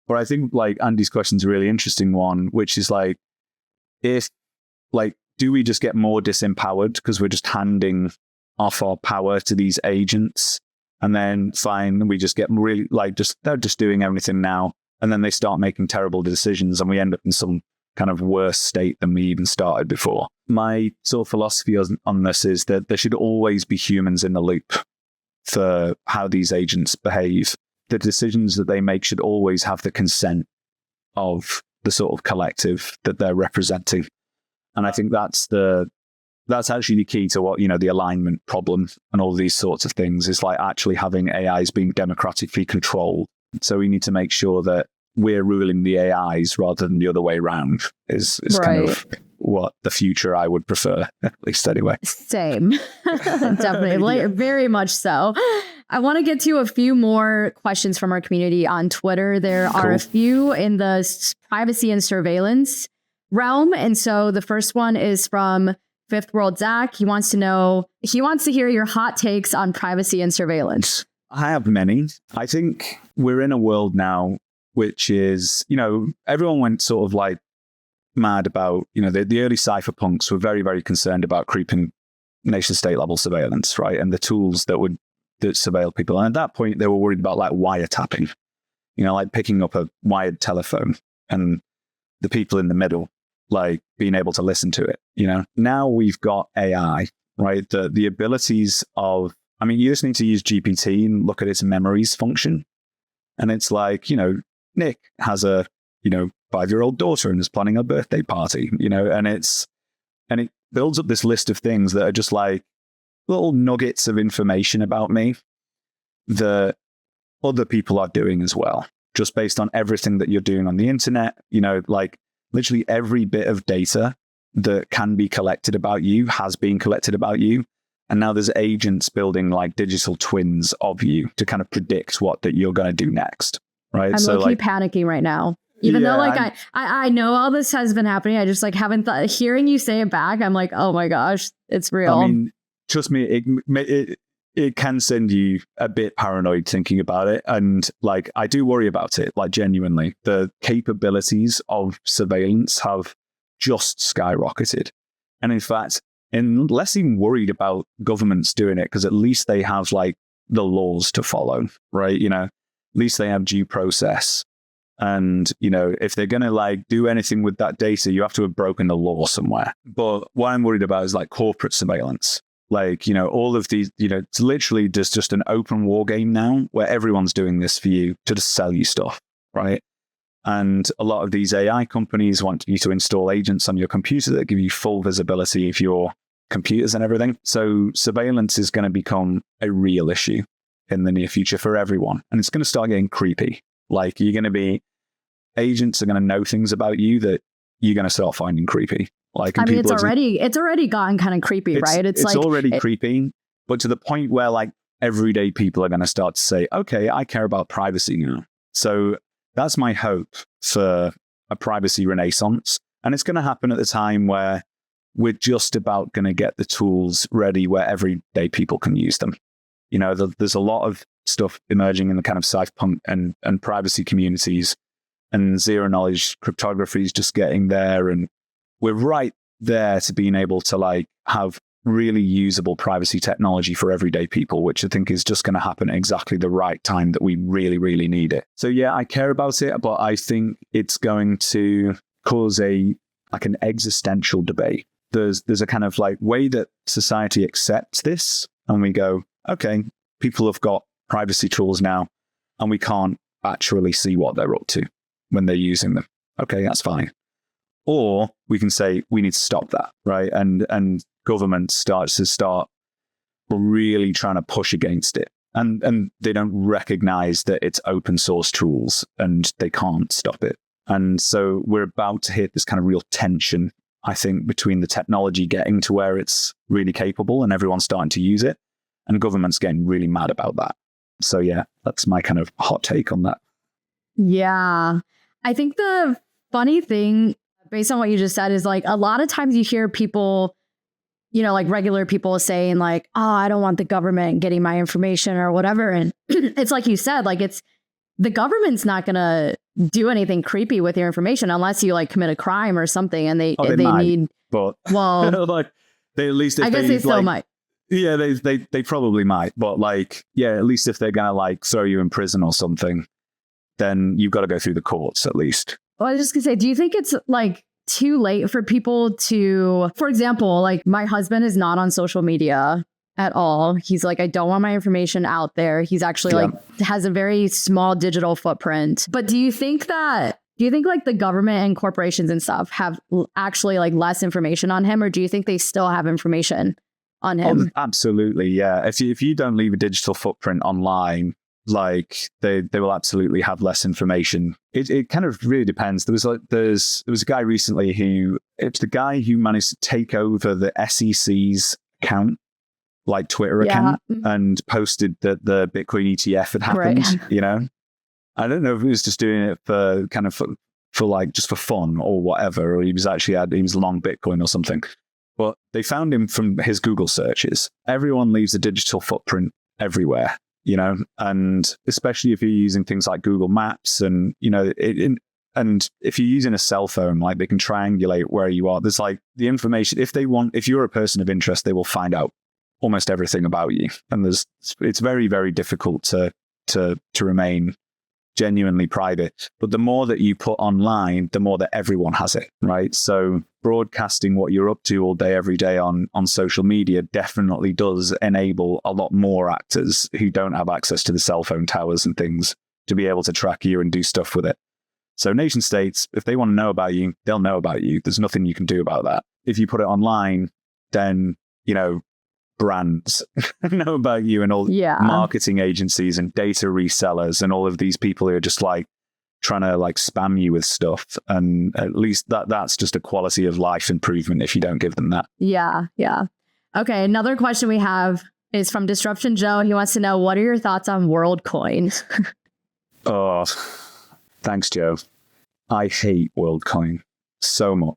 But I think Andy's question is a really interesting one, which is do we just get more disempowered because we're just handing off our power to these agents? And then we just get really they're just doing everything now. And then they start making terrible decisions and we end up in some kind of worse state than we even started before. My sort of philosophy on this is that there should always be humans in the loop for how these agents behave. The decisions that they make should always have the consent of the sort of collective that they're representing. And I think that's actually the key to what, the alignment problem and all these sorts of things is actually having AIs being democratically controlled. So we need to make sure that we're ruling the AIs rather than the other way around is right. Kind of what the future I would prefer, at least anyway. Same. Definitely. Yeah. Very much so. I want to get to a few more questions from our community on Twitter. There are a few in the privacy and surveillance realm. And so the first one is from Fifth World Zach. He wants to hear your hot takes on privacy and surveillance. I have many. I think we're in a world now which is, everyone went sort of mad about, the early cypherpunks were very, very concerned about creeping nation state level surveillance, right? And the tools that surveil people. And at that point, they were worried about wiretapping, picking up a wired telephone and the people in the middle, being able to listen to it, Now we've got AI, right? The abilities of, you just need to use GPT and look at its memories function. And it's Nick has a, 5-year-old daughter and is planning a birthday party, and it builds up this list of things that are just little nuggets of information about me that other people are doing as well. just based on everything that you're doing on the internet. Like literally every bit of data that can be collected about you has been collected about you. And now there's agents building like digital twins of you to kind of predict what that you're going to do next. Right. I'm low-key panicking right now. Even though like I know all this has been happening. I just like haven't thought, hearing you say it back. I'm like, oh my gosh, it's real. I mean, trust me, it can send you a bit paranoid thinking about it. And like, I do worry about it, like genuinely. The capabilities of surveillance have just skyrocketed. And in fact, I'm less even worried about governments doing it, because at least they have like the laws to follow, right? At least they have due process. And, if they're going to like do anything with that data, you have to have broken the law somewhere. But what I'm worried about is like corporate surveillance. Like, all of these, it's literally just an open war game now where everyone's doing this for you to just sell you stuff, right? And a lot of these AI companies want you to install agents on your computer that give you full visibility of your computers and everything. So surveillance is going to become a real issue in the near future for everyone. And it's going to start getting creepy. Like agents are going to know things about you that you're going to start finding creepy. Like, I mean, it's already gotten kind of creepy, right? It's like already creepy, but to the point where like everyday people are going to start to say, okay, I care about privacy now. So that's my hope for a privacy renaissance. And it's going to happen at the time where we're just about going to get the tools ready where everyday people can use them. There's a lot of stuff emerging in the kind of cypherpunk and privacy communities, and zero knowledge cryptography is just getting there. And we're right there to being able to like have really usable privacy technology for everyday people, which I think is just going to happen at exactly the right time that we really, really need it. So yeah, I care about it, but I think it's going to cause an existential debate. There's a kind of like way that society accepts this, and we go, okay, people have got privacy tools now, and we can't actually see what they're up to when they're using them. Okay, that's fine. Or we can say we need to stop that, right? And government starts really trying to push against it. And they don't recognize that it's open source tools and they can't stop it. And so we're about to hit this kind of real tension, I think, between the technology getting to where it's really capable and everyone's starting to use it, and government's getting really mad about that. So yeah, that's my kind of hot take on that. Yeah. I think the funny thing, based on what you just said, is like a lot of times you hear people, like regular people saying like, oh, I don't want the government getting my information or whatever. And it's like you said, like the government's not going to do anything creepy with your information unless you like commit a crime or something. And they might, need, but well, like they at least, if I guess they still might. Yeah, they probably might. But like, yeah, at least if they're going to like throw you in prison or something, then you've got to go through the courts at least. Well, I was just gonna say, do you think it's like too late for people to, for example, like my husband is not on social media at all. He's like, I don't want my information out there. He's actually like has a very small digital footprint. But do you think like the government and corporations and stuff have actually like less information on him, or do you think they still have information on him? Oh, absolutely, yeah. If you don't leave a digital footprint online, like they will absolutely have less information. It kind of really depends. There was a guy recently it's the guy who managed to take over the SEC's account, like Twitter account, and posted that the Bitcoin ETF had happened. Right. I don't know if he was just doing it for kind of for like just for fun or whatever, or he was long Bitcoin or something. But they found him from his Google searches. Everyone leaves a digital footprint everywhere. And especially if you're using things like Google Maps and, and if you're using a cell phone, like they can triangulate where you are. There's like the information, if you're a person of interest, they will find out almost everything about you. And it's very, very difficult to remain genuinely private. But the more that you put online, the more that everyone has it, right? So broadcasting what you're up to all day, every day on social media definitely does enable a lot more actors who don't have access to the cell phone towers and things to be able to track you and do stuff with it. So nation states, if they want to know about you, they'll know about you. There's nothing you can do about that. If you put it online, then, brands know about you, and all marketing agencies and data resellers and all of these people who are just like trying to like spam you with stuff. And at least that's just a quality of life improvement if you don't give them that. Yeah. Okay, another question we have is from Disruption Joe. He wants to know, what are your thoughts on WorldCoin? Oh, thanks, Joe. I hate WorldCoin so much.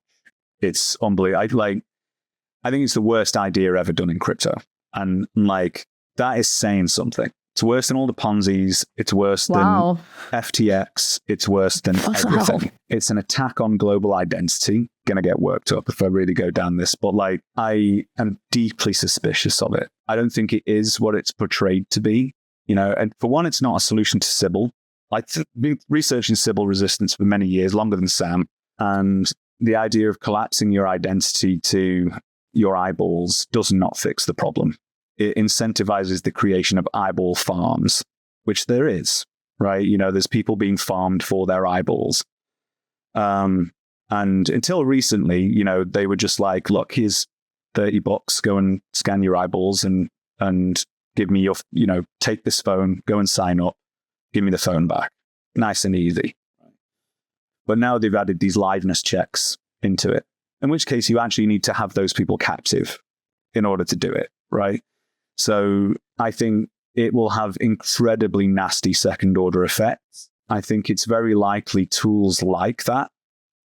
It's unbelievable. I think it's the worst idea ever done in crypto. And like, that is saying something. It's worse than all the Ponzi's. It's worse than FTX. It's worse than everything. It's an attack on global identity. Going to get worked up if I really go down this. But like, I am deeply suspicious of it. I don't think it is what it's portrayed to be. You know, and for one, it's not a solution to Sybil. I've been researching Sybil resistance for many years, longer than Sam. And the idea of collapsing your identity to your eyeballs does not fix the problem. It incentivizes the creation of eyeball farms, which there is, right? You know, there's people being farmed for their eyeballs. And until recently, you know, they were just like, look, here's $30, go and scan your eyeballs and give me your, you know, take this phone, go and sign up, give me the phone back. Nice and easy. But now they've added these liveness checks into it, in which case you actually need to have those people captive in order to do it, right? So I think it will have incredibly nasty second order effects. I think it's very likely tools like that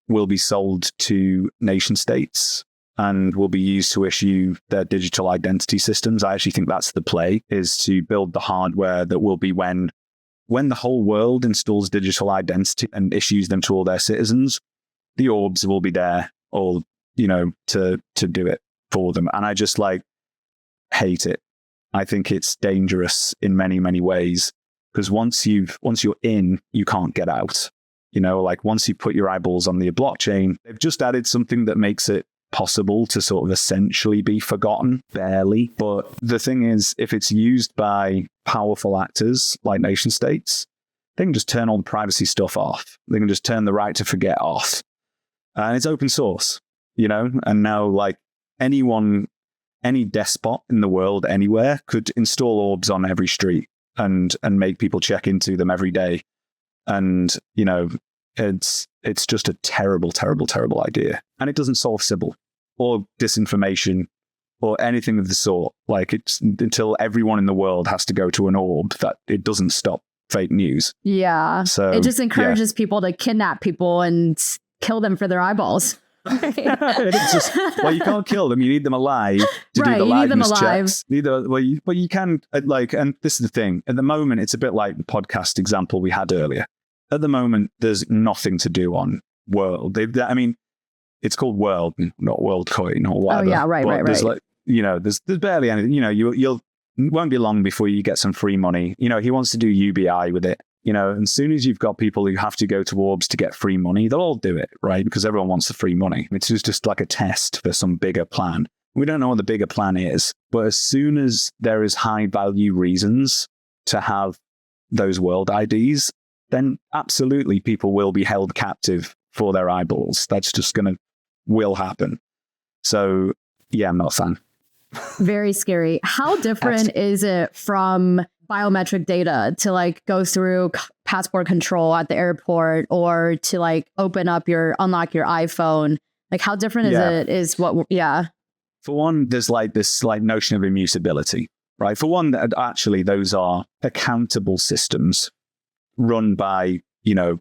will be sold to nation states and will be used to issue their digital identity systems. I actually think that's the play, is to build the hardware that will be when the whole world installs digital identity and issues them to all their citizens, the orbs will be there all, you know, to do it for them. And I just like hate it. I think it's dangerous in many, many ways, because once you're in, you can't get out. You know, like once you put your eyeballs on the blockchain, they've just added something that makes it possible to sort of essentially be forgotten, barely. But the thing is, if it's used by powerful actors like nation states, they can just turn all the privacy stuff off. They can just turn the right to forget off. And it's open source, you know? And now like any despot in the world anywhere could install orbs on every street and make people check into them every day. And, you know, it's just a terrible, terrible, terrible idea. And it doesn't solve Sybil or disinformation or anything of the sort. Like, it's until everyone in the world has to go to an orb that it doesn't stop fake news. Yeah. So it just encourages people to kidnap people and kill them for their eyeballs. It's just, well, you can't kill them. You need them alive to do the liveness checks. You can, like, and this is the thing. At the moment, it's a bit like the podcast example we had earlier. At the moment, there's nothing to do on World. I mean, it's called World, not WorldCoin or whatever. Oh yeah, right. There's like, you know, there's barely anything. You know, it won't be long before you get some free money. You know, he wants to do UBI with it. You know, and as soon as you've got people who have to go to orbs to get free money, they'll all do it, right? Because everyone wants the free money. It's just like a test for some bigger plan. We don't know what the bigger plan is, but as soon as there is high value reasons to have those world IDs, then absolutely people will be held captive for their eyeballs. That's just will happen. So yeah, I'm not a fan. Very scary. How different is it from biometric data to like go through passport control at the airport or to like unlock your iPhone? Like, how different is it? For one, there's like this like notion of immutability, right? For one, actually those are accountable systems run by, you know,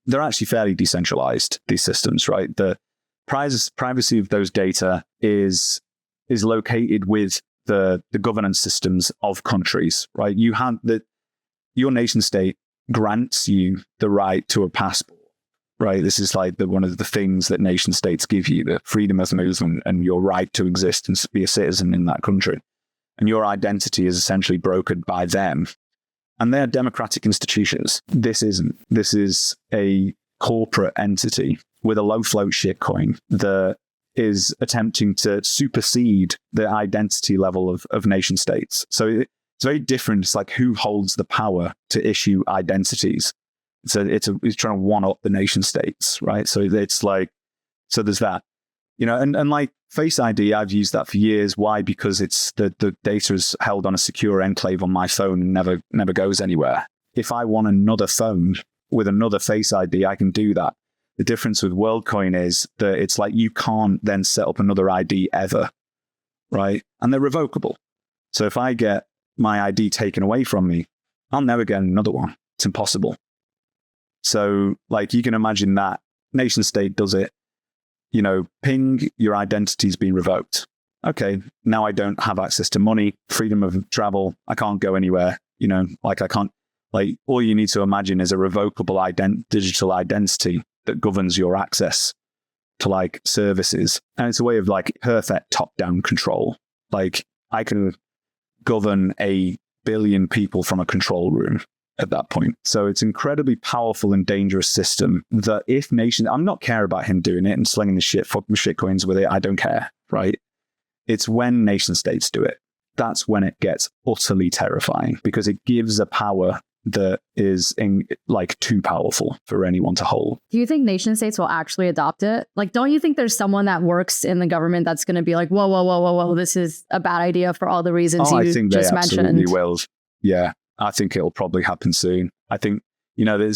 they're actually fairly decentralized, these systems, right? The privacy of those data is located with the governance systems of countries, right? Your nation state grants you the right to a passport, right? This is like one of the things that nation states give you, the freedom of movement and your right to exist and be a citizen in that country. And your identity is essentially brokered by them. And they're democratic institutions. This isn't. This is a corporate entity with a low float shitcoin that is attempting to supersede the identity level of nation states. So it's very different. It's like who holds the power to issue identities. So it's trying to one up the nation states, right? So it's like, so there's that, you know, and like Face ID, I've used that for years. Why? Because it's the data is held on a secure enclave on my phone and never goes anywhere. If I want another phone with another Face ID, I can do that. The difference with WorldCoin is that it's like you can't then set up another ID ever, right? And they're revocable. So if I get my ID taken away from me, I'll never get another one. It's impossible. So like you can imagine that nation state does it, you know, ping, your identity's been revoked. Okay, now I don't have access to money, freedom of travel. I can't go anywhere, you know, like I can't, like all you need to imagine is a revocable digital identity that governs your access to like services. And it's a way of like perfect top-down control. Like I can govern 1 billion people from a control room at that point. So it's incredibly powerful and dangerous system that if nations, I'm not care about him doing it and slinging the shit coins with it. I don't care, right? It's when nation states do it. That's when it gets utterly terrifying because it gives a power that is like too powerful for anyone to hold. Do you think nation states will actually adopt it? Like, don't you think there's someone that works in the government that's going to be like, whoa, this is a bad idea for all the reasons you I think just they mentioned? Absolutely will. Yeah, I think it'll probably happen soon. I think, you know, he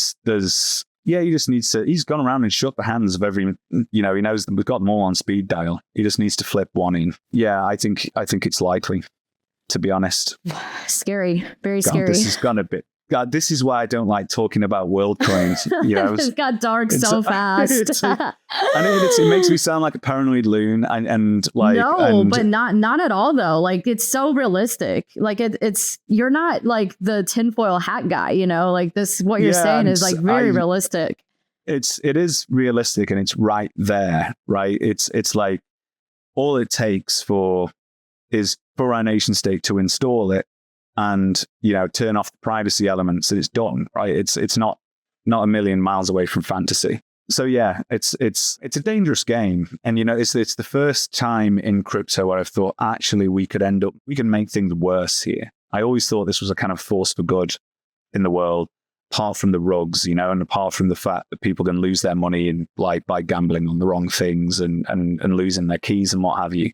just needs to, he's gone around and shook the hands of every, you know, he knows that we've got them all on speed dial. He just needs to flip one in. Yeah, I think it's likely, to be honest. Scary, very God, scary. This has gone a bit. God, this is why I don't like talking about WorldCoins. You know, it got dark so fast. It makes me sound like a paranoid loon, and like but not at all though. Like it's so realistic. Like it's you're not like the tinfoil hat guy. You know, like this. What you're saying is like very realistic. It is realistic, and it's right there. Right. It's like all it takes is for our nation state to install it. And, you know, turn off the privacy elements and it's done, right? It's not a million miles away from fantasy. So yeah, it's a dangerous game. And, you know, it's the first time in crypto where I've thought, actually, we can make things worse here. I always thought this was a kind of force for good in the world, apart from the rugs, you know, and apart from the fact that people can lose their money and like by gambling on the wrong things and losing their keys and what have you.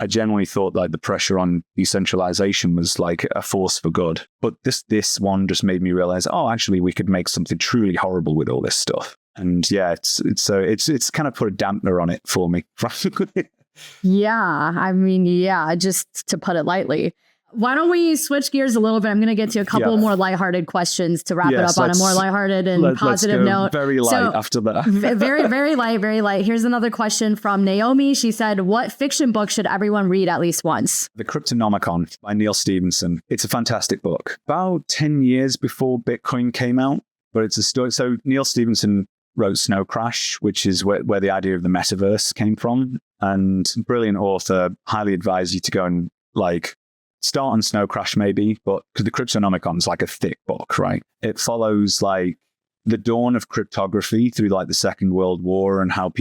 I generally thought like the pressure on decentralization was like a force for good. But this one just made me realize, oh, actually, we could make something truly horrible with all this stuff. And yeah, it's kind of put a dampener on it for me. Yeah, I mean, yeah, just to put it lightly. Why don't we switch gears a little bit? I'm going to get to a couple more lighthearted questions to wrap it up on a more lighthearted and positive note. Very light after that. very, very light, very light. Here's another question from Naomi. She said, what fiction book should everyone read at least once? The Cryptonomicon by Neil Stephenson. It's a fantastic book. About 10 years before Bitcoin came out, but it's a story. So Neil Stephenson wrote Snow Crash, which is where the idea of the metaverse came from. And brilliant author, highly advise you to go and like start on Snow Crash maybe, but because the Cryptonomicon is like a thick book, right? It follows like the dawn of cryptography through like the Second World War and how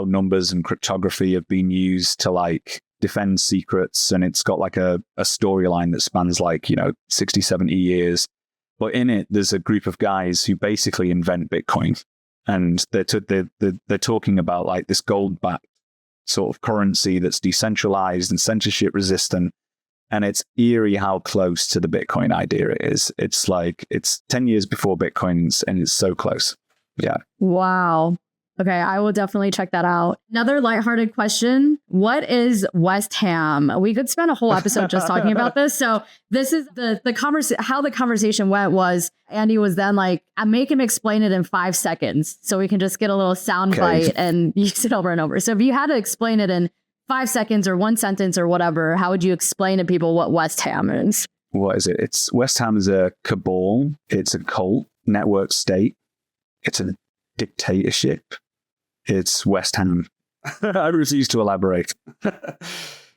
numbers and cryptography have been used to like defend secrets. And it's got like a storyline that spans like, you know, 60, 70 years. But in it, there's a group of guys who basically invent Bitcoin. And they're talking about like this gold-backed sort of currency that's decentralized and censorship resistant. And it's eerie how close to the Bitcoin idea it is. It's like, it's 10 years before Bitcoin and it's so close. Yeah. Wow. Okay, I will definitely check that out. Another lighthearted question. What is West Ham? We could spend a whole episode just talking about this. So this is how the conversation went was Andy was then like, I make him explain it in 5 seconds so we can just get a little sound bite and use it over and over. So if you had to explain it in 5 seconds or one sentence or whatever, how would you explain to people what West Ham is? What is it? West Ham is a cabal. It's a cult, network state. It's a dictatorship. It's West Ham. I refuse to elaborate.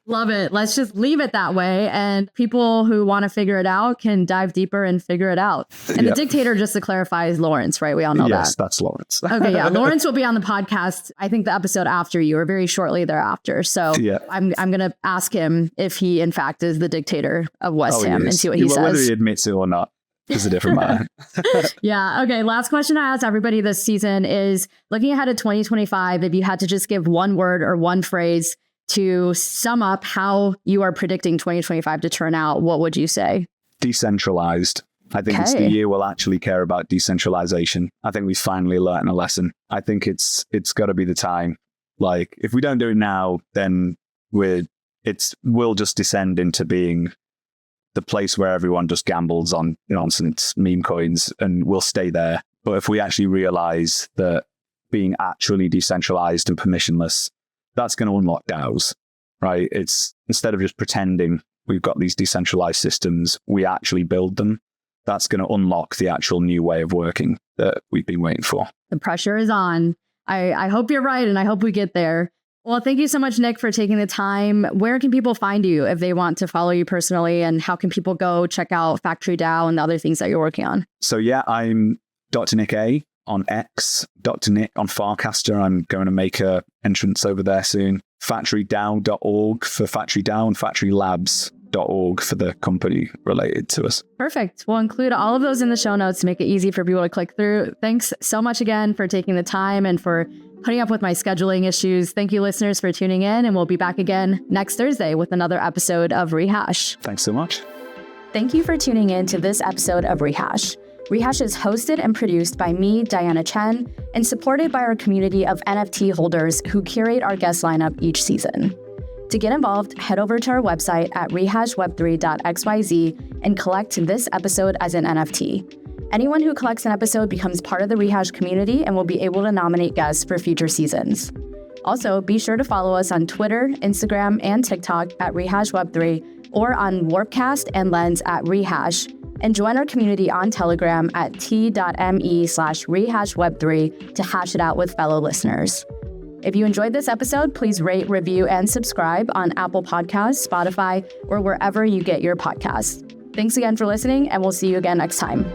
Love it. Let's just leave it that way. And people who want to figure it out can dive deeper and figure it out. And the dictator, just to clarify, is Lawrence, right? We all know that. Yes, that's Lawrence. Okay, yeah. Lawrence will be on the podcast, I think the episode after you or very shortly thereafter. So I'm going to ask him if he, in fact, is the dictator of West Ham and see what he says. Whether he admits it or not is a different matter. Yeah. Okay. Last question I asked everybody this season is looking ahead to 2025, if you had to just give one word or one phrase to sum up how you are predicting 2025 to turn out, what would you say? Decentralized. I think it's the year we'll actually care about decentralization. I think we finally learned a lesson. I think it's got to be the time. Like, if we don't do it now, then we'll just descend into being the place where everyone just gambles on nonsense meme coins, and we'll stay there. But if we actually realize that being actually decentralized and permissionless, that's going to unlock DAOs, right? It's instead of just pretending we've got these decentralized systems, we actually build them. That's going to unlock the actual new way of working that we've been waiting for. The pressure is on. I hope you're right, and I hope we get there. Well, thank you so much, Nick, for taking the time. Where can people find you if they want to follow you personally, and how can people go check out FactoryDAO and the other things that you're working on? So yeah, I'm Dr. Nick A on X, Dr. Nick on Farcaster. I'm going to make an entrance over there soon. FactoryDAO.org for FactoryDAO and FactoryLabs.org for the company related to us. Perfect. We'll include all of those in the show notes to make it easy for people to click through. Thanks so much again for taking the time and for putting up with my scheduling issues. Thank you, listeners, for tuning in, and we'll be back again next Thursday with another episode of Rehash. Thanks so much. Thank you for tuning in to this episode of Rehash. Rehash is hosted and produced by me, Diana Chen, and supported by our community of NFT holders who curate our guest lineup each season. To get involved, head over to our website at rehashweb3.xyz and collect this episode as an NFT. Anyone who collects an episode becomes part of the Rehash community and will be able to nominate guests for future seasons. Also, be sure to follow us on Twitter, Instagram, and TikTok at RehashWeb3 or on Warpcast and Lens at Rehash, and join our community on Telegram at t.me/rehashweb3 to hash it out with fellow listeners. If you enjoyed this episode, please rate, review, and subscribe on Apple Podcasts, Spotify, or wherever you get your podcasts. Thanks again for listening, and we'll see you again next time.